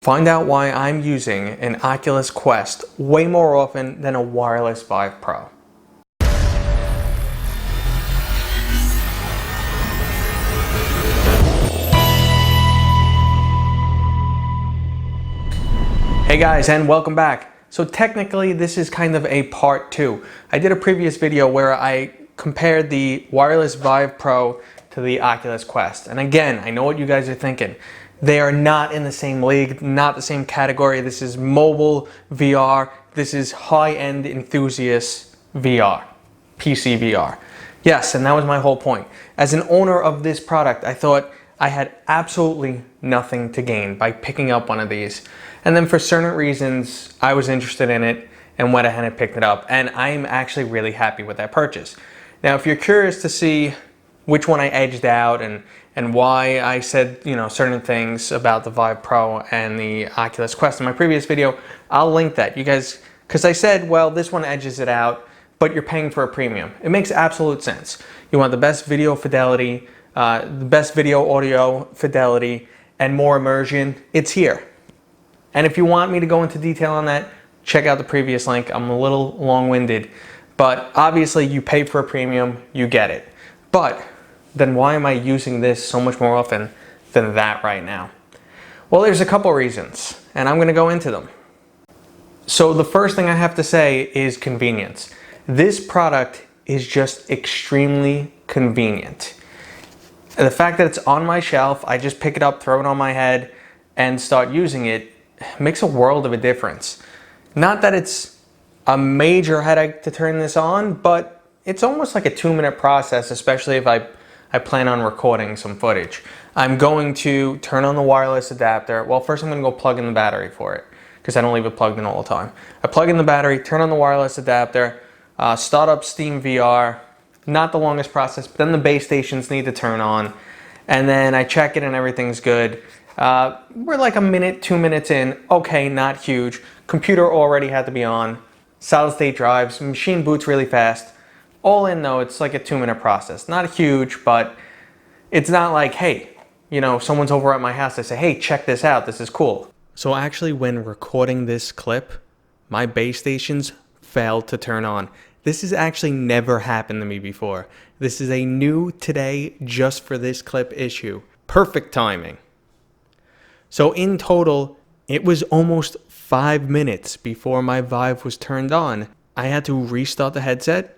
Find out why I'm using an Oculus Quest way more often than a wireless Vive Pro. Hey guys, and welcome back. So technically this is kind of a part 2. I did a previous video where I compared the wireless Vive Pro to the Oculus Quest. And again, I know what you guys are thinking. They are not in the same league, not the same category. This is mobile VR. This is high-end enthusiast VR, PC VR. Yes, and that was my whole point. As an owner of this product, I thought I had absolutely nothing to gain by picking up one of these. And then for certain reasons, I was interested in it and went ahead and picked it up. And I'm actually really happy with that purchase. Now, if you're curious to see which one I edged out and why I said, certain things about the Vive Pro and the Oculus Quest in my previous video, I'll link that. You guys, because I said, well, this one edges it out, but you're paying for a premium. It makes absolute sense. You want the best video fidelity, the best video audio fidelity, and more immersion. It's here. And if you want me to go into detail on that, check out the previous link. I'm a little long-winded, but obviously you pay for a premium, you get it. But then why am I using this so much more often than that right now? Well, there's a couple reasons, and I'm gonna go into them. So the first thing I have to say is convenience. This product is just extremely convenient. And the fact that it's on my shelf, I just pick it up, throw it on my head, and start using it makes a world of a difference. Not that it's a major headache to turn this on, but it's almost like a 2-minute process, especially if I plan on recording some footage. I'm going to turn on the wireless adapter. Well, first I'm gonna go plug in the battery for it because I don't leave it plugged in all the time. I plug in the battery, turn on the wireless adapter, start up Steam VR. Not the longest process, but then the base stations need to turn on. And then I check it and everything's good. We're like a minute, 2 minutes in. Okay, not huge. Computer already had to be on. Solid state drives, machine boots really fast. All in though, it's like a 2-minute process. Not huge, but it's not like, hey, someone's over at my house, they say, hey, check this out, this is cool. So actually when recording this clip, my base stations failed to turn on. This has actually never happened to me before. This is a new today just for this clip issue. Perfect timing. So in total, it was almost 5 minutes before my Vive was turned on. I had to restart the headset,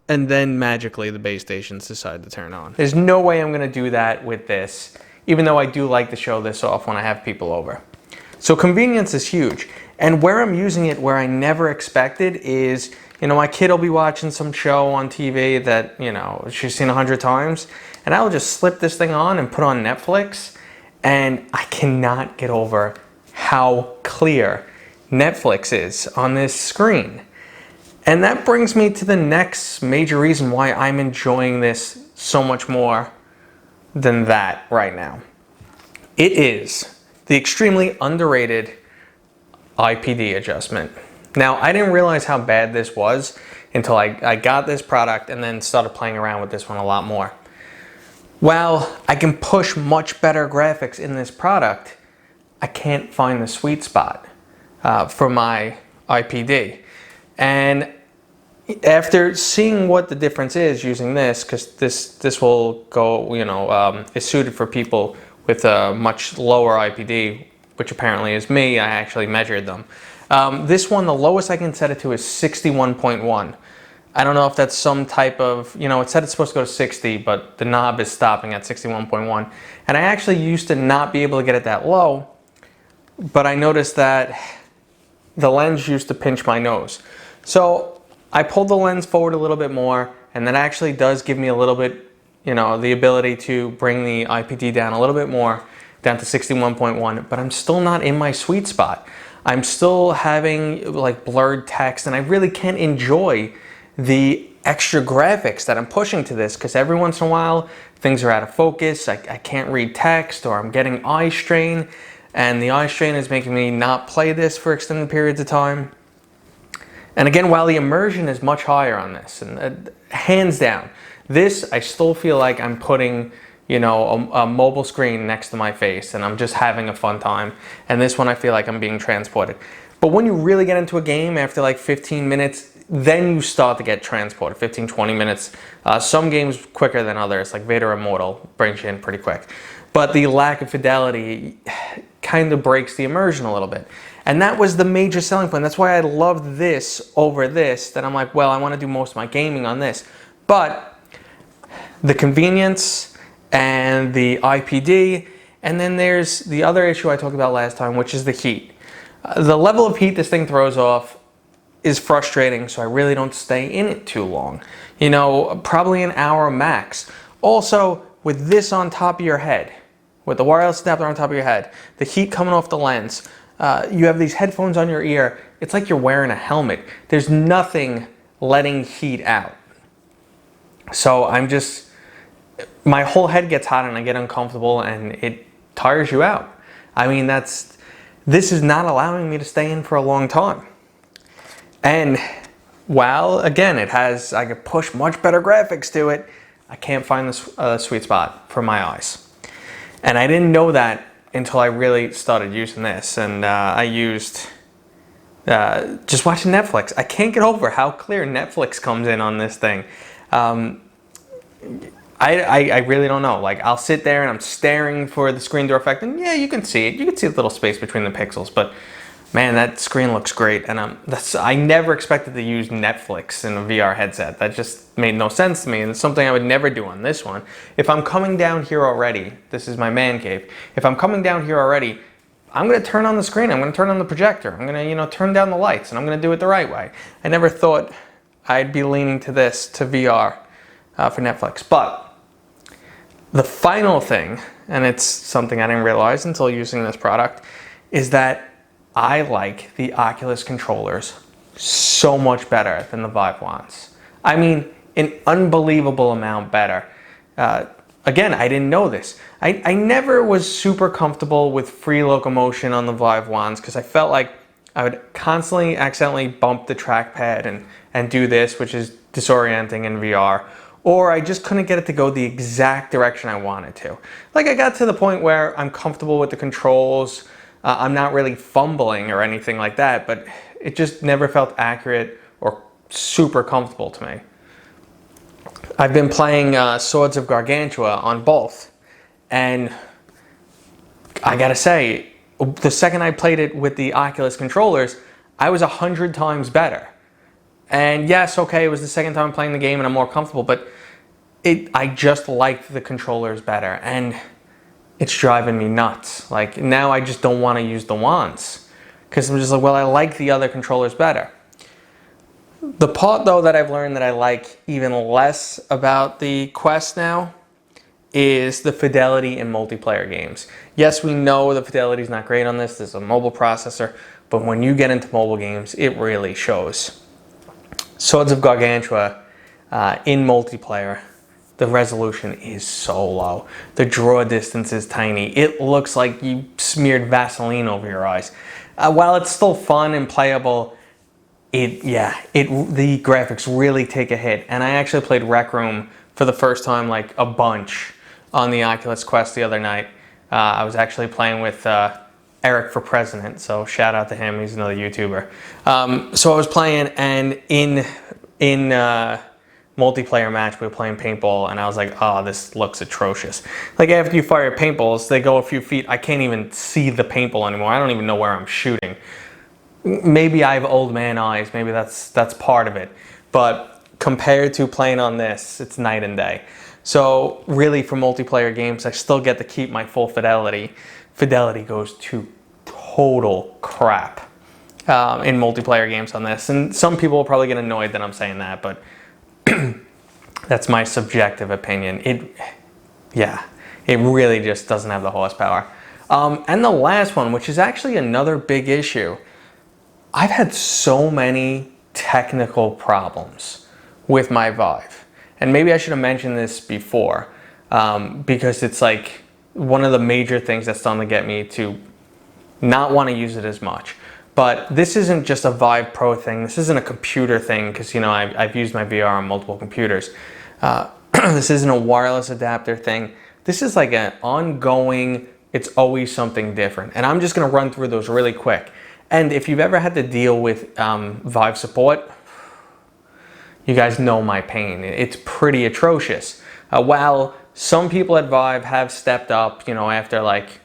and then magically the base stations decided to turn on. There's no way I'm gonna do that with this, even though I do like to show this off when I have people over. So convenience is huge. And where I'm using it where I never expected is, my kid will be watching some show on TV that, she's seen 100 times, and I'll just slip this thing on and put on Netflix, and I cannot get over how clear Netflix is on this screen. And that brings me to the next major reason why I'm enjoying this so much more than that right now. It is the extremely underrated IPD adjustment. Now, I didn't realize how bad this was until I got this product and then started playing around with this one a lot more. While I can push much better graphics in this product, I can't find the sweet spot for my IPD. And after seeing what the difference is using this, because this will go, is suited for people with a much lower IPD, which apparently is me. I actually measured them. This one, the lowest I can set it to is 61.1. I don't know if that's some type of, it said it's supposed to go to 60, but the knob is stopping at 61.1. And I actually used to not be able to get it that low, but I noticed that the lens used to pinch my nose. So I pulled the lens forward a little bit more, and that actually does give me a little bit, the ability to bring the IPD down a little bit more, down to 61.1, but I'm still not in my sweet spot. I'm still having like blurred text, and I really can't enjoy the extra graphics that I'm pushing to this, because every once in a while things are out of focus. I can't read text, or I'm getting eye strain, and the eye strain is making me not play this for extended periods of time. And again, while the immersion is much higher on this, and hands down, this I still feel like I'm putting you know, a mobile screen next to my face and I'm just having a fun time. And this one I feel like I'm being transported. But when you really get into a game after like 15 minutes, then you start to get transported, 15, 20 minutes. Some games quicker than others, like Vader Immortal brings you in pretty quick. But the lack of fidelity kind of breaks the immersion a little bit. And that was the major selling point. That's why I loved this over this, that I'm like, well, I want to do most of my gaming on this. But the convenience and the IPD, and then there's the other issue I talked about last time, which is the heat. The level of heat this thing throws off is frustrating, so I really don't stay in it too long. You know, probably an hour max. Also, with this on top of your head, with the wireless adapter on top of your head, the heat coming off the lens, you have these headphones on your ear, it's like you're wearing a helmet. There's nothing letting heat out. So my whole head gets hot and I get uncomfortable and it tires you out. I mean, this is not allowing me to stay in for a long time. And while, again, I could push much better graphics to it, I can't find the sweet spot for my eyes. And I didn't know that until I really started using this. And I used just watching Netflix. I can't get over how clear Netflix comes in on this thing. I really don't know. Like, I'll sit there and I'm staring for the screen door effect, and yeah, you can see it. You can see the little space between the pixels, but man, that screen looks great. And I never expected to use Netflix in a VR headset. That just made no sense to me, and it's something I would never do on this one. If I'm coming down here already, this is my man cave. If I'm coming down here already, I'm going to turn on the screen. I'm going to turn on the projector. I'm going to, you know, turn down the lights, and I'm going to do it the right way. I never thought I'd be leaning to VR for Netflix. But the final thing, and it's something I didn't realize until using this product, is that I like the Oculus controllers so much better than the Vive ones. I mean, an unbelievable amount better. Again, I didn't know this. I never was super comfortable with free locomotion on the Vive wands because I felt like I would constantly accidentally bump the trackpad and do this, which is disorienting in VR. Or I just couldn't get it to go the exact direction I wanted to. Like, I got to the point where I'm comfortable with the controls. I'm not really fumbling or anything like that, but it just never felt accurate or super comfortable to me. I've been playing Swords of Gargantua on both, and I gotta say, the second I played it with the Oculus controllers, I was 100 times better. And yes, okay, it was the second time playing the game and I'm more comfortable, but I just liked the controllers better, and it's driving me nuts. Like, now I just don't want to use the wands because I'm just like, well, I like the other controllers better. The part, though, that I've learned that I like even less about the Quest now is the fidelity in multiplayer games. Yes, we know the fidelity is not great on this. This is a mobile processor, but when you get into mobile games, it really shows. Swords of Gargantua in multiplayer, the resolution is so low. The draw distance is tiny. It looks like you smeared Vaseline over your eyes. While it's still fun and playable, the graphics really take a hit. And I actually played Rec Room for the first time like a bunch on the Oculus Quest the other night. I was actually playing with Eric for President, so shout out to him. He's another YouTuber. So I was playing, and in multiplayer match we were playing paintball, and I was like, oh, this looks atrocious. Like, after you fire paintballs, they go a few feet, I can't even see the paintball anymore. I don't even know where I'm shooting. Maybe I have old man eyes, maybe that's part of it, but compared to playing on this, it's night and day. So really, for multiplayer games, I still get to keep my full fidelity. Fidelity goes to total crap in multiplayer games on this, and some people will probably get annoyed that I'm saying that, but that's my subjective opinion. It really just doesn't have the horsepower. And the last one, which is actually another big issue, I've had so many technical problems with my Vive, and maybe I should have mentioned this before, because it's like one of the major things that's starting to get me to not want to use it as much. But this isn't just a Vive Pro thing. This isn't a computer thing, because, you know, I've used my VR on multiple computers. This isn't a wireless adapter thing. This is like an ongoing, it's always something different. And I'm just gonna run through those really quick. And if you've ever had to deal with Vive support, you guys know my pain. It's pretty atrocious. While some people at Vive have stepped up, you know, after like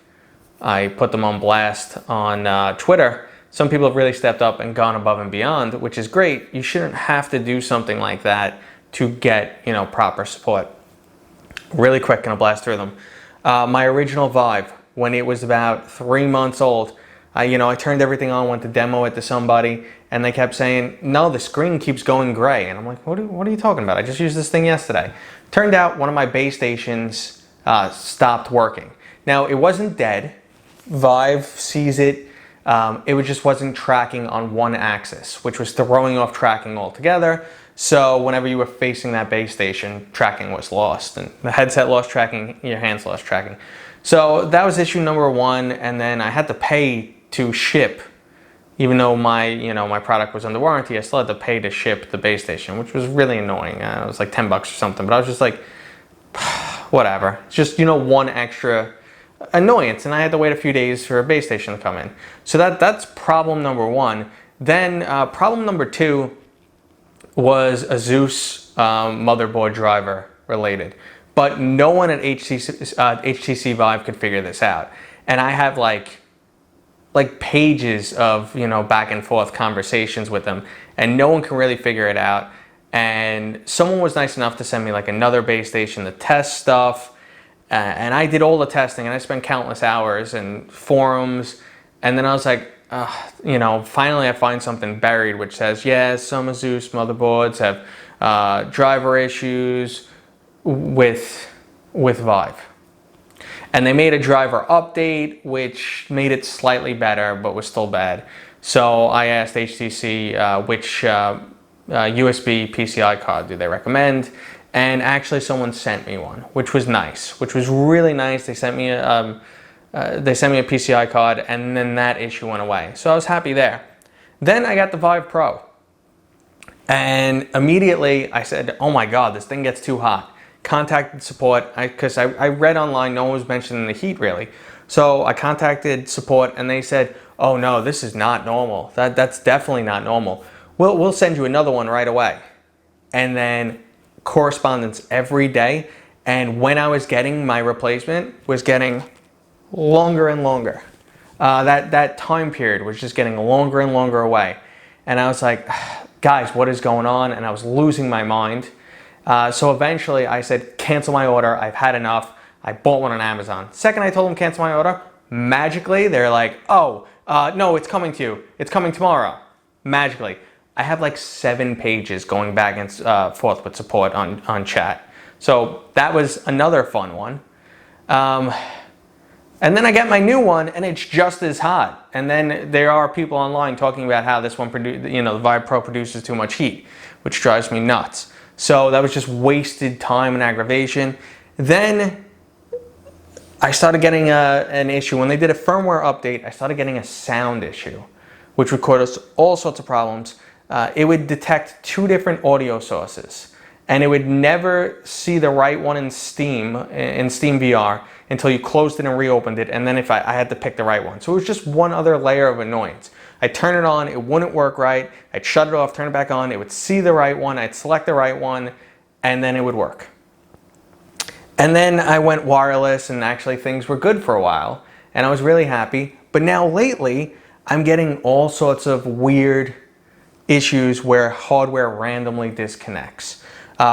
I put them on blast on Twitter, some people have really stepped up and gone above and beyond, which is great. You shouldn't have to do something like that to get, you know, proper support. Really quick, gonna blast through them. My original Vive, when it was about 3 months old, I turned everything on, went to demo it to somebody, and they kept saying, no, the screen keeps going gray. And I'm like, what are you talking about? I just used this thing yesterday. Turned out one of my base stations stopped working. Now, it wasn't dead. Vive sees it. It just wasn't tracking on one axis, which was throwing off tracking altogether. So whenever you were facing that base station, tracking was lost. And the headset lost tracking, your hands lost tracking. So that was issue number one, and then I had to pay to ship. Even though my product was under warranty, I still had to pay to ship the base station, which was really annoying. It was like 10 bucks or something, but I was just like, whatever. It's just, one extra annoyance, and I had to wait a few days for a base station to come in. So that's problem number one. Then problem number two was a Zeus motherboard driver related, but no one at HTC Vive could figure this out. And I have like pages of back and forth conversations with them, and no one can really figure it out. And someone was nice enough to send me like another base station to test stuff, and I did all the testing, and I spent countless hours in forums, and then I was like, finally I find something buried which says, yeah, some Asus motherboards have driver issues with Vive. And they made a driver update which made it slightly better, but was still bad. So I asked HTC which USB PCI card do they recommend, and actually someone sent me one, which was nice, which was really nice. They sent me a PCI card, and then that issue went away. So I was happy there. Then I got the Vive Pro, and immediately I said, oh my God, this thing gets too hot. Contacted support, because I read online no one was mentioning the heat really. So I contacted support, and they said, oh no, this is not normal. That's definitely not normal. We'll send you another one right away. And then correspondence every day, and when I was getting my replacement was getting longer and longer. That time period was just getting longer and longer away. And I was like, guys, what is going on? And I was losing my mind. So eventually I said, cancel my order. I've had enough. I bought one on Amazon. Second I told them cancel my order, magically they're like, oh, no, it's coming to you. It's coming tomorrow. Magically. I have like 7 pages going back and forth with support on chat. So that was another fun one. And then I get my new one, and it's just as hot. And then there are people online talking about how this one, the Vive Pro produces too much heat, which drives me nuts. So that was just wasted time and aggravation. Then I started getting an issue. When they did a firmware update, I started getting a sound issue, which would cause all sorts of problems. It would detect 2 different audio sources, and it would never see the right one in Steam VR until you closed it and reopened it, and then if I had to pick the right one. So it was just one other layer of annoyance. I'd turn it on, it wouldn't work right, I'd shut it off, turn it back on, it would see the right one, I'd select the right one, and then it would work. And then I went wireless, and actually things were good for a while, and I was really happy. But now lately, I'm getting all sorts of weird issues where hardware randomly disconnects,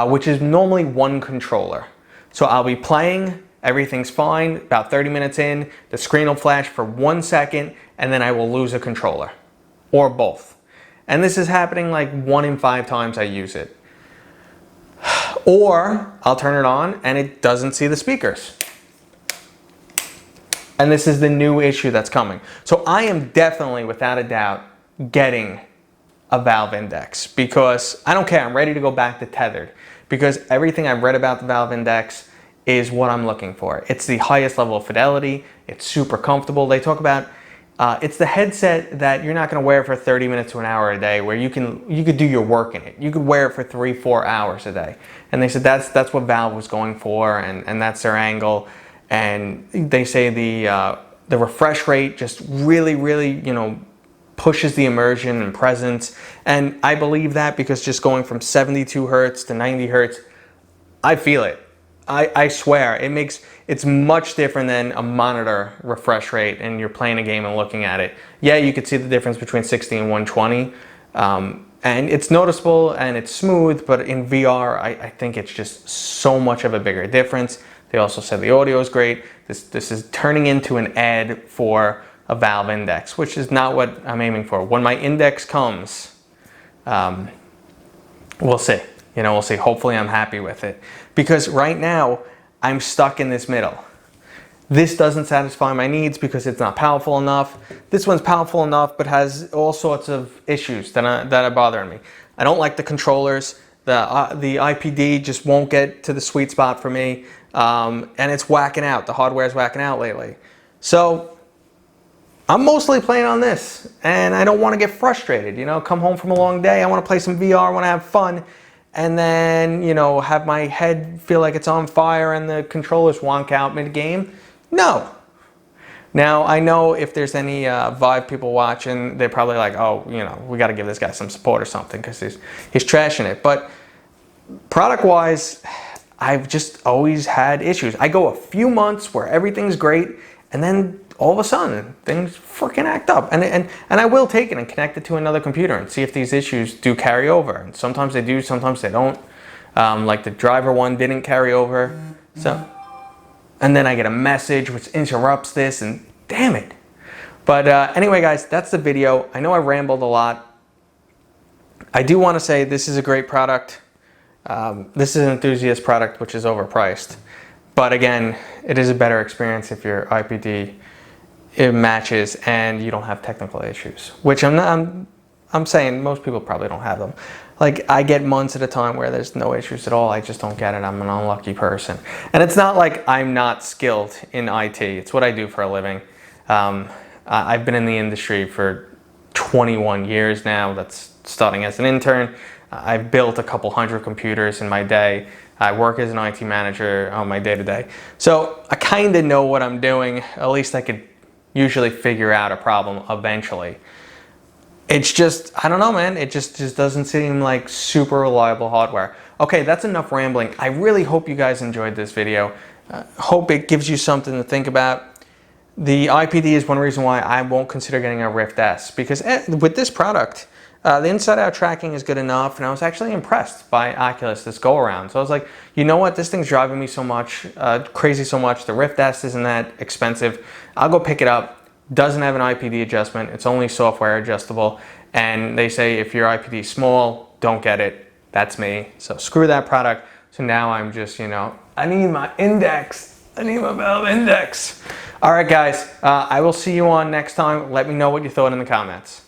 which is normally one controller. So I'll be playing, everything's fine, about 30 minutes in, the screen will flash for 1 second, and then I will lose a controller, or both. And this is happening like 1 in 5 times I use it. Or I'll turn it on and it doesn't see the speakers. And this is the new issue that's coming. So I am definitely, without a doubt, getting a Valve Index, because I don't care, I'm ready to go back to tethered, because everything I've read about the Valve Index is what I'm looking for. It's the highest level of fidelity, it's super comfortable. They talk about It's the headset that you're not going to wear for 30 minutes to an hour a day, where you could do your work in it. You could wear it for 3-4 hours a day. And they said that's what Valve was going for, and that's their angle. And they say the refresh rate just really, you know, pushes the immersion and presence. And I believe that, because just going from 72 hertz to 90 hertz, I feel it. I swear, it's much different than a monitor refresh rate and you're playing a game and looking at it. Yeah, you could see the difference between 60 and 120. And it's noticeable and it's smooth, but in VR, I think it's just so much of a bigger difference. They also said the audio is great. This is turning into an ad for a Valve Index, which is not what I'm aiming for. When my Index comes, we'll see. You know, we'll see. Hopefully I'm happy with it. Because right now, I'm stuck in this middle. This doesn't satisfy my needs because it's not powerful enough. This one's powerful enough, but has all sorts of issues that are bothering me. I don't like the controllers. The IPD just won't get to the sweet spot for me. And it's whacking out. The hardware's whacking out lately. So I'm mostly playing on this, and I don't want to get frustrated. You know, come home from a long day, I want to play some VR, I want to have fun, and then, you know, have my head feel like it's on fire and the controllers wonk out mid-game. No. Now, I know if there's any Vive people watching, they're probably like, oh, you know, we got to give this guy some support or something because he's trashing it. But product-wise, I've just always had issues. I go a few months where everything's great, and then all of a sudden, things freaking act up. And I will take it and connect it to another computer and see if these issues do carry over. And sometimes they do, sometimes they don't. Like the driver one didn't carry over. So, and then I get a message which interrupts this, and damn it. But anyway, guys, that's the video. I know I rambled a lot. I do want to say this is a great product. This is an enthusiast product, which is overpriced. But again, it is a better experience if your IPD it matches and you don't have technical issues, which I'm saying most people probably don't have them. Like, I get months at a time where there's no issues at all. I just don't get it. I'm an unlucky person. And it's not like I'm not skilled in IT. It's what I do for a living. I've been in the industry for 21 years now. That's starting as an intern. I've built a couple hundred computers in my day. I work as an IT manager on my day-to-day. So I kind of know what I'm doing. At least I could usually figure out a problem eventually. It's just, I don't know, man. It just doesn't seem like super reliable hardware. Okay, that's enough rambling. I really hope you guys enjoyed this video. Hope it gives you something to think about. The IPD is one reason why I won't consider getting a Rift S, because with this product, the inside-out tracking is good enough, and I was actually impressed by Oculus this go-around. So I was like, you know what? This thing's driving me so much, crazy so much. The Rift S isn't that expensive. I'll go pick it up. Doesn't have an IPD adjustment. It's only software adjustable. And they say if your IPD is small, don't get it. That's me. So screw that product. So now I'm just, you know, I need my Index. I need my Valve Index. All right, guys. I will see you on next time. Let me know what you thought in the comments.